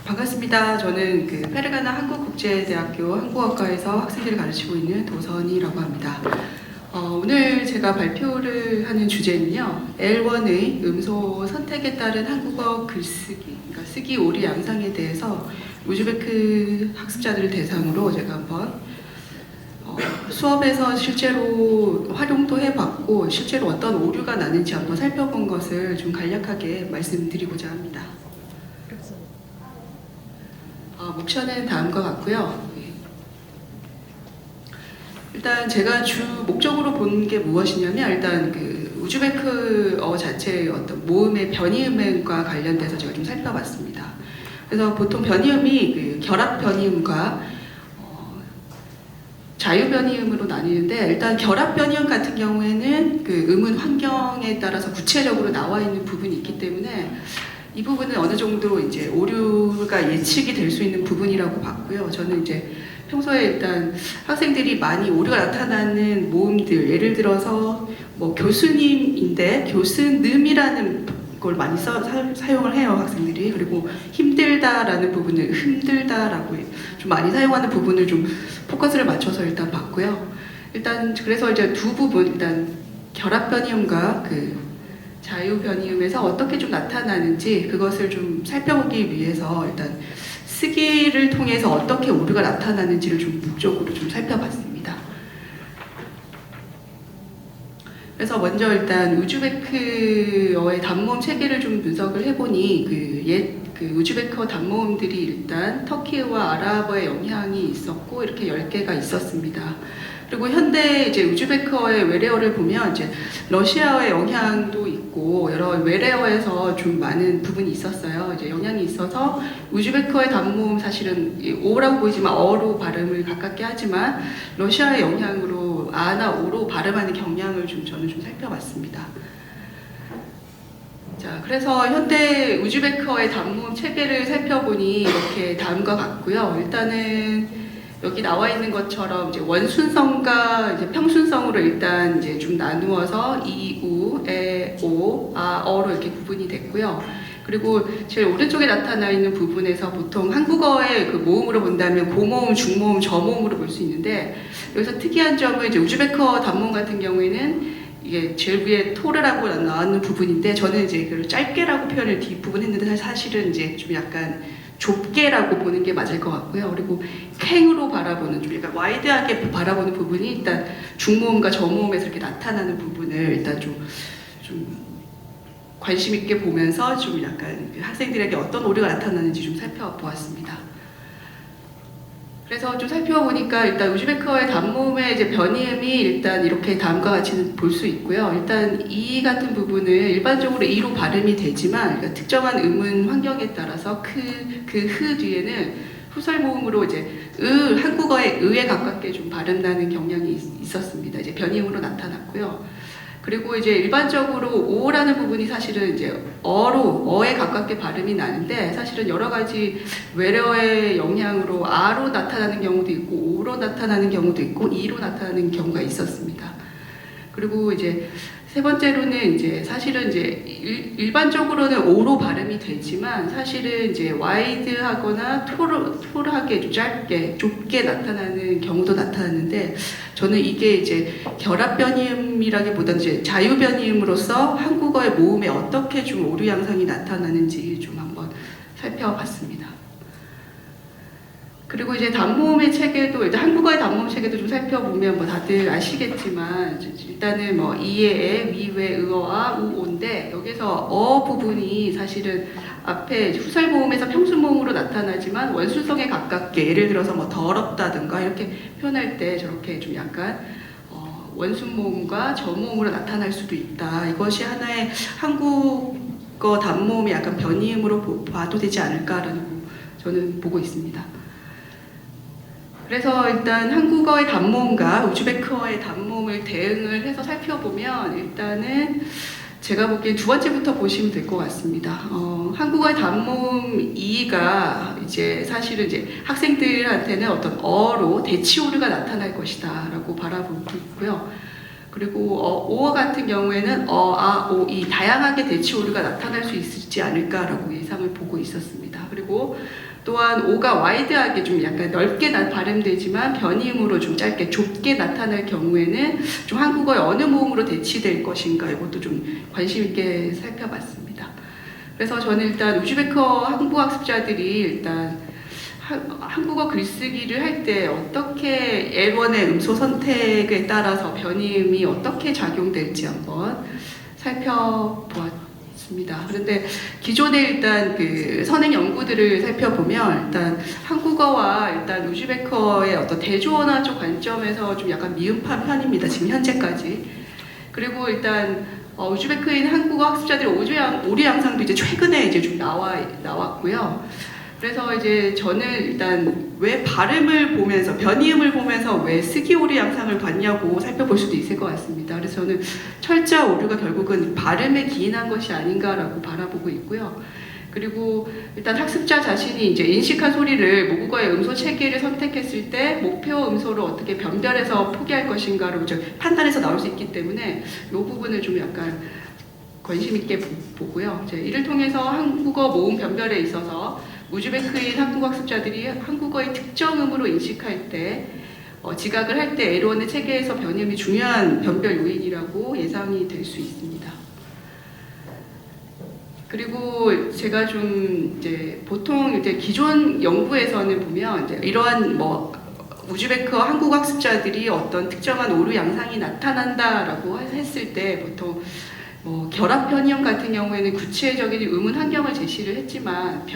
반갑습니다. 저는 페르가나 한국국제대학교 한국어과에서 학생들을 가르치고 있는 도선이라고 합니다. 오늘 제가 발표를 하는 주제는요, L1의 음소 선택에 따른 한국어 글쓰기, 그러니까 쓰기 오류 양상에 대해서 우즈베크 학습자들을 대상으로 제가 한번 수업에서 실제로 활용도 해봤고 실제로 어떤 오류가 나는지 한번 살펴본 것을 좀 간략하게 말씀드리고자 합니다. 옵션은 다음과 같고요. 일단 제가 주 목적으로 본 게 무엇이냐면 일단 우즈베크어 자체의 어떤 모음의 변이음과 관련돼서 제가 좀 살펴봤습니다. 그래서 보통 변이음이 결합 변이음과 자유 변이음으로 나뉘는데 일단 결합 변이음 같은 경우에는 음은 환경에 따라서 구체적으로 나와 있는 부분이 있기 때문에 이 부분은 어느 정도 이제 오류가 예측이 될 수 있는 부분이라고 봤고요. 저는 이제 평소에 일단 학생들이 많이 오류가 나타나는 모음들, 예를 들어서 뭐 교수님인데 교수님이라는 걸 많이 사용을 해요, 학생들이. 그리고 힘들다라는 부분을 힘들다라고 좀 많이 사용하는 부분을 좀 포커스를 맞춰서 일단 봤고요. 일단 그래서 이제 두 부분, 일단 결합 변이음과 자유 변이음에서 어떻게 좀 나타나는지 그것을 좀 살펴보기 위해서 일단 쓰기를 통해서 어떻게 오류가 나타나는지를 좀 목적으로 좀 살펴봤습니다. 그래서 먼저 일단 우즈베크어의 단모음 체계를 좀 분석을 해보니 우즈베크어 단모음들이 일단 터키와 아랍어의 영향이 있었고 이렇게 10개가 있었습니다. 그리고 현대 이제 우즈베크어의 외래어를 보면 이제 러시아어의 영향도 있고 여러 외래어에서 좀 많은 부분이 있었어요. 이제 영향이 있어서 우즈베크어의 단모음 사실은 오라고 보이지만 어로 발음을 가깝게 하지만 러시아의 영향으로 아나 오로 발음하는 경향을 저는 좀 살펴봤습니다. 자, 그래서 현대 우즈베크어의 단모음 체계를 살펴보니 이렇게 다음과 같고요. 일단은 여기 나와 있는 것처럼 이제 원순성과 이제 평순성으로 일단 이제 좀 나누어서 이, 우, 에, 오, 아, 어로 이렇게 구분이 됐고요. 그리고 제일 오른쪽에 나타나 있는 부분에서 보통 한국어의 모음으로 본다면 고모음, 중모음, 저모음으로 볼 수 있는데 여기서 특이한 점은 이제 우즈베크어 단모음 같은 경우에는 이게 제일 위에 토르라고 나왔는 부분인데 저는 이제 그걸 짧게라고 표현을 뒷부분 했는데 사실은 이제 좀 약간 좁게라고 보는 게 맞을 것 같고요. 그리고 캥으로 바라보는 좀 약간 와이드하게 바라보는 부분이 일단 중모음과 저모음에서 이렇게 나타나는 부분을 일단 좀 관심 있게 보면서 좀 약간 학생들에게 어떤 오류가 나타나는지 좀 살펴보았습니다. 그래서 좀 살펴보니까 일단 우즈베크어의 단모음의 이제 변이음이 일단 이렇게 다음과 같이 볼 수 있고요. 일단 이 같은 부분은 일반적으로 이로 발음이 되지만 그러니까 특정한 음은 환경에 따라서 흐 뒤에는 후설 모음으로 이제 한국어의 의에 가깝게 좀 발음나는 경향이 있었습니다. 이제 변이음으로 나타났고요. 그리고 이제 일반적으로 오라는 부분이 사실은 이제 어에 가깝게 발음이 나는데 사실은 여러 가지 외래어의 영향으로 아로 나타나는 경우도 있고 오로 나타나는 경우도 있고 이로 나타나는 경우가 있었습니다. 그리고 이제 세 번째로는 이제 사실은 이제 일반적으로는 오로 발음이 되지만 사실은 이제 와이드하거나 톨하게 좀 짧게 좁게 나타나는 경우도 나타나는데 저는 이게 이제 결합 변이음이라기보다는 이제 자유 변이음으로서 한국어의 모음에 어떻게 좀 오류 양상이 나타나는지 좀 한번 살펴봤습니다. 그리고 이제 단모음의 체계도 이제 한국어의 단모음 체계도 좀 살펴보면 뭐 다들 아시겠지만 일단은 뭐 이에, 위외, 의어와 우오인데 여기서 어 부분이 사실은 앞에 후설 모음에서 평순 모음으로 나타나지만 원순성에 가깝게 예를 들어서 뭐 더럽다든가 이렇게 표현할 때 저렇게 좀 약간 원순 모음과 저모음으로 나타날 수도 있다. 이것이 하나의 한국어 단모음의 약간 변이음으로 봐도 되지 않을까라는 저는 보고 있습니다. 그래서 일단 한국어의 단모음과 우즈베크어의 단모음을 대응을 해서 살펴보면 일단은 제가 보기엔 두 번째부터 보시면 될 것 같습니다. 한국어의 단모음 2가 이제 사실은 이제 학생들한테는 어떤 어로 대치 오류가 나타날 것이다 라고 바라보고 있고요. 그리고 오어 같은 경우에는 어, 아, 오, 이 다양하게 대치 오류가 나타날 수 있지 않을까라고 예상을 보고 있었습니다. 그리고 또한 오가 와이드하게 좀 약간 넓게 발음되지만 변이음으로 좀 짧게 좁게 나타날 경우에는 좀 한국어의 어느 모음으로 대치될 것인가 이것도 좀 관심 있게 살펴봤습니다. 그래서 저는 일단 우즈베크어 한국학습자들이 일단 한국어 글쓰기를 할 때 어떻게 L1의 음소 선택에 따라서 변이음이 어떻게 작용될지 한번 살펴보았습니다. 그런데 기존에 일단 그 선행 연구들을 살펴보면 일단 한국어와 일단 우즈베크어의 어떤 대조원어적 관점에서 좀 약간 미흡한 편입니다. 지금 현재까지. 그리고 일단 우즈베크인 한국어 학습자들의 오류 양상도 이제 최근에 이제 좀 나왔고요. 그래서 이제 저는 일단 왜 발음을 보면서 변이음을 보면서 왜 쓰기 오류 양상을 봤냐고 살펴볼 수도 있을 것 같습니다. 그래서 저는 철자 오류가 결국은 발음에 기인한 것이 아닌가라고 바라보고 있고요. 그리고 일단 학습자 자신이 이제 인식한 소리를 모국어의 음소 체계를 선택했을 때 목표 음소를 어떻게 변별해서 포기할 것인가를 판단해서 나올 수 있기 때문에 이 부분을 좀 약간 관심 있게 보고요. 이를 통해서 한국어 모음 변별에 있어서 우즈베크인 한국어 학습자들이 한국어의 특정음으로 인식할 때 지각을 할 때 L1의 체계에서 변이음이 중요한 변별 요인이라고 예상이 될 수 있습니다. 그리고 제가 좀 이제 보통 이제 기존 연구에서는 보면 이제 이러한 우즈베크어 한국어 학습자들이 어떤 특정한 오류 양상이 나타난다라고 했을 때 보통 결합 변이형 같은 경우에는 구체적인 의문 환경을 제시를 했지만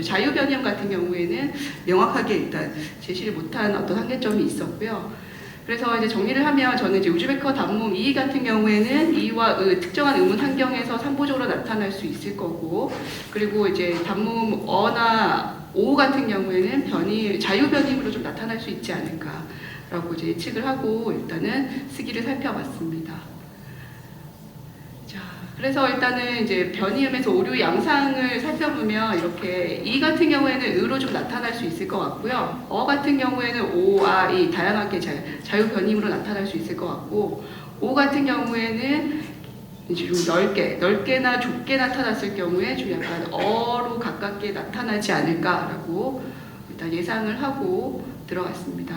자유 변이형 같은 경우에는 명확하게 일단 제시를 못한 어떤 한계점이 있었고요. 그래서 이제 정리를 하면 저는 이제 우즈베크어 단모음 이 같은 경우에는 이와 특정한 의문 환경에서 상보적으로 나타날 수 있을 거고, 그리고 이제 단모음 어나 오 같은 경우에는 자유 변이으로 좀 나타날 수 있지 않을까라고 이제 예측을 하고 일단은 쓰기를 살펴봤습니다. 그래서 일단은 이제 변이음에서 오류 양상을 살펴보면 이렇게 이 같은 경우에는 의로 좀 나타날 수 있을 것 같고요. 어 같은 경우에는 오, 아, 이 다양하게 자유 변이음으로 나타날 수 있을 것 같고, 오 같은 경우에는 이제 좀 넓게나 좁게 나타났을 경우에 좀 약간 어로 가깝게 나타나지 않을까라고 일단 예상을 하고 들어갔습니다.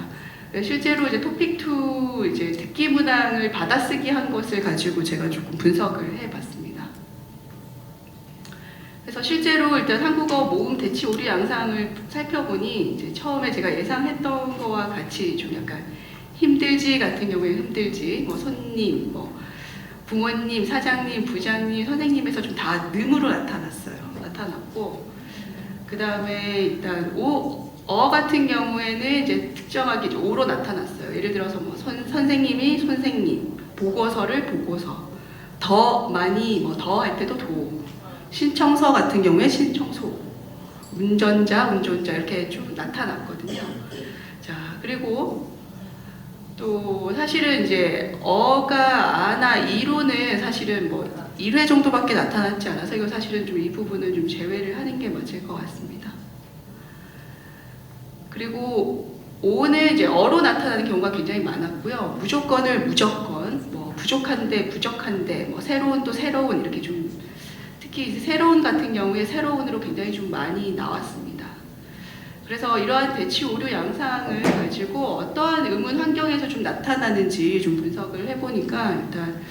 실제로 이제 토픽2 이제 듣기 문항을 받아쓰기 한 것을 가지고 제가 조금 분석을 해봤습니다. 그래서 실제로 일단 한국어 모음 대치 오류 양상을 살펴보니 이제 처음에 제가 예상했던 거와 같이 좀 약간 힘들지 같은 경우에 힘들지, 손님, 부모님, 사장님, 부장님, 선생님에서 좀 다 능으로 나타났고, 그 다음에 일단 어 같은 경우에는 이제 특정하게 이제 오로 나타났어요. 예를 들어서 선생님이 선생님, 보고서를 보고서, 더 많이 더 할 때도 도, 신청서 같은 경우에 신청소, 운전자 이렇게 좀 나타났거든요. 자, 그리고 또 사실은 이제 어가 아나 이로는 사실은 1회 정도밖에 나타났지 않아서 이거 사실은 좀 이 부분은 좀 제외를 하는 게 맞을 것 같습니다. 그리고 오는 이제 어로 나타나는 경우가 굉장히 많았고요. 무조건을 무조건, 부족한데, 새로운도 새로운 이렇게 좀 특히 새로운 같은 경우에 새로운으로 굉장히 좀 많이 나왔습니다. 그래서 이러한 대치 오류 양상을 가지고 어떠한 의문 환경에서 좀 나타나는지 좀 분석을 해보니까 일단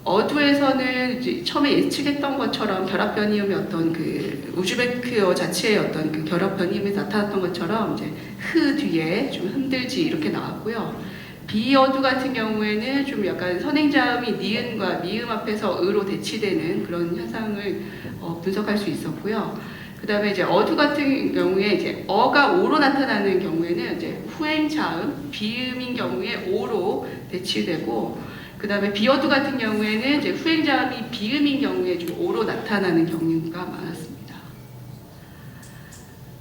어두에서는 이제 처음에 예측했던 것처럼 결합 변이음이 어떤 그 우즈베크어 자체의 어떤 그 결합 변이음이 나타났던 것처럼 이제 흐 뒤에 좀 흔들지 이렇게 나왔고요. 비어두 같은 경우에는 좀 약간 선행자음이 니은과 미음 앞에서 의로 대치되는 그런 현상을 분석할 수 있었고요. 그 다음에 이제 어두 같은 경우에 이제 어가 오로 나타나는 경우에는 이제 후행자음, 비음인 경우에 오로 대치되고, 그 다음에 비어두 같은 경우에는 이제 후행자음이 비음인 경우에 좀 오로 나타나는 경우가 많았습니다.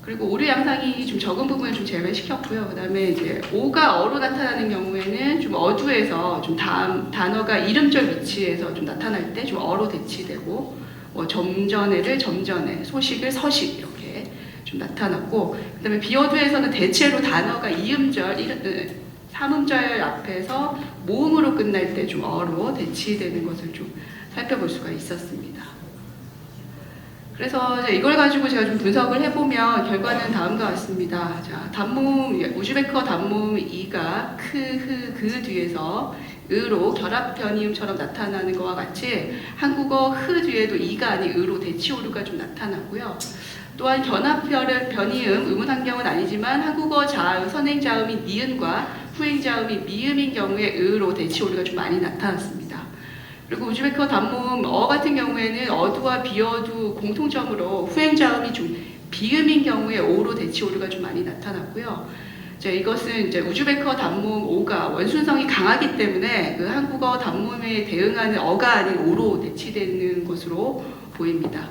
그리고 오류 양상이 좀 적은 부분을 좀 제외시켰고요. 그 다음에 이제 오가 어로 나타나는 경우에는 좀 어두에서 좀 단어가 이름절 위치에서 좀 나타날 때 좀 어로 대치되고, 점전에를 점전에, 소식을 서식 이렇게 좀 나타났고, 그 다음에 비어두에서는 대체로 단어가 이음절, 삼음절 앞에서 모음으로 끝날 때 좀 어로 대치되는 것을 좀 살펴볼 수가 있었습니다. 그래서 이걸 가지고 제가 좀 분석을 해보면 결과는 다음과 같습니다. 자, 단모음, 우즈베크어 단모음 이가 그 뒤에서 으로 결합 변이음처럼 나타나는 것과 같이 한국어 흐 뒤에도 이가 아닌 으로 대치오류가 좀 나타나고요. 또한 견합 변이음, 음운 환경은 아니지만 한국어 자음, 선행자음인 니은과 후행자음이 미음인 경우에 으로 대치오류가 좀 많이 나타났습니다. 그리고 우즈베크어 단모음 어 같은 경우에는 어두와 비어두 공통점으로 후행자음이 좀 비음인 경우에 오로 대치오류가 좀 많이 나타났고요. 이것은 이제 우즈베크어 단모음 오가 원순성이 강하기 때문에 그 한국어 단모음에 대응하는 어가 아닌 오로 대치되는 것으로 보입니다.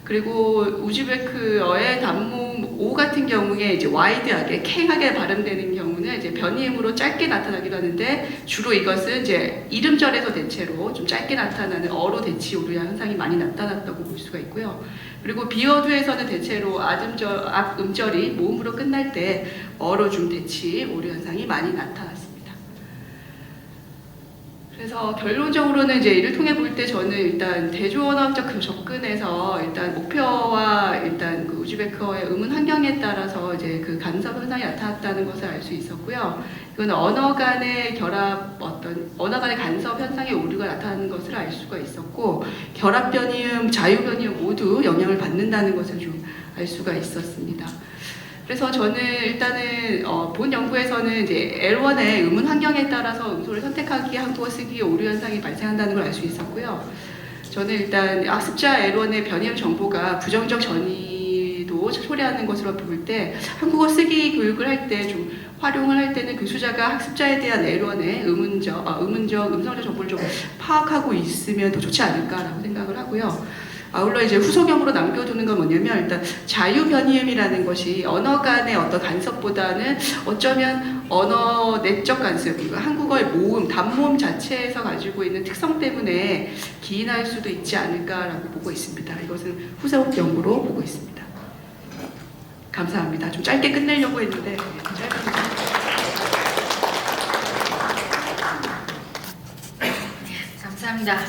그리고 우즈베크어의 단모음 오 같은 경우에 이제 와이드하게 캥하게 발음되는 경우는 이제 변이음으로 짧게 나타나기도 하는데 주로 이것은 이제 이름절에서 대체로 좀 짧게 나타나는 어로 대치 오류 현상이 많이 나타났다고 볼 수가 있고요. 그리고 비어두에서는 대체로 앞 음절이 모음으로 끝날 때 어로 좀 대치 오류 현상이 많이 나타났습니다. 그래서 결론적으로는 이제 이를 통해 볼 때 저는 일단 대조언어적 접근에서 일단 목표와 일단 그 우즈베크어의 음운 환경에 따라서 이제 그 간섭 현상이 나타났다는 것을 알 수 있었고요. 이건 언어 간의 결합, 언어 간의 간섭 현상의 오류가 나타나는 것을 알 수가 있었고, 결합 변이음, 자유 변이음 모두 영향을 받는다는 것을 좀 알 수가 있었습니다. 그래서 저는 일단은 본 연구에서는 이제 L1의 음운 환경에 따라서 음소를 선택하기, 한국어 쓰기 오류 현상이 발생한다는 걸 알 수 있었고요. 저는 일단 학습자 L1의 변이음 정보가 부정적 전이도 초래하는 것으로 볼 때 한국어 쓰기 교육을 할 때 좀 활용을 할 때는 교수자가 학습자에 대한 L1의 음성적 정보를 좀 파악하고 있으면 더 좋지 않을까라고 생각을 하고요. 아울러 이제 후속형으로 남겨두는 건 뭐냐면 일단 자유 변이음이라는 것이 언어 간의 어떤 간섭보다는 어쩌면 언어 내적 간섭, 한국어의 모음, 단모음 자체에서 가지고 있는 특성 때문에 기인할 수도 있지 않을까라고 보고 있습니다. 이것은 후속형으로 보고 있습니다. 감사합니다. 좀 짧게 끝내려고 했는데 짧게. 감사합니다.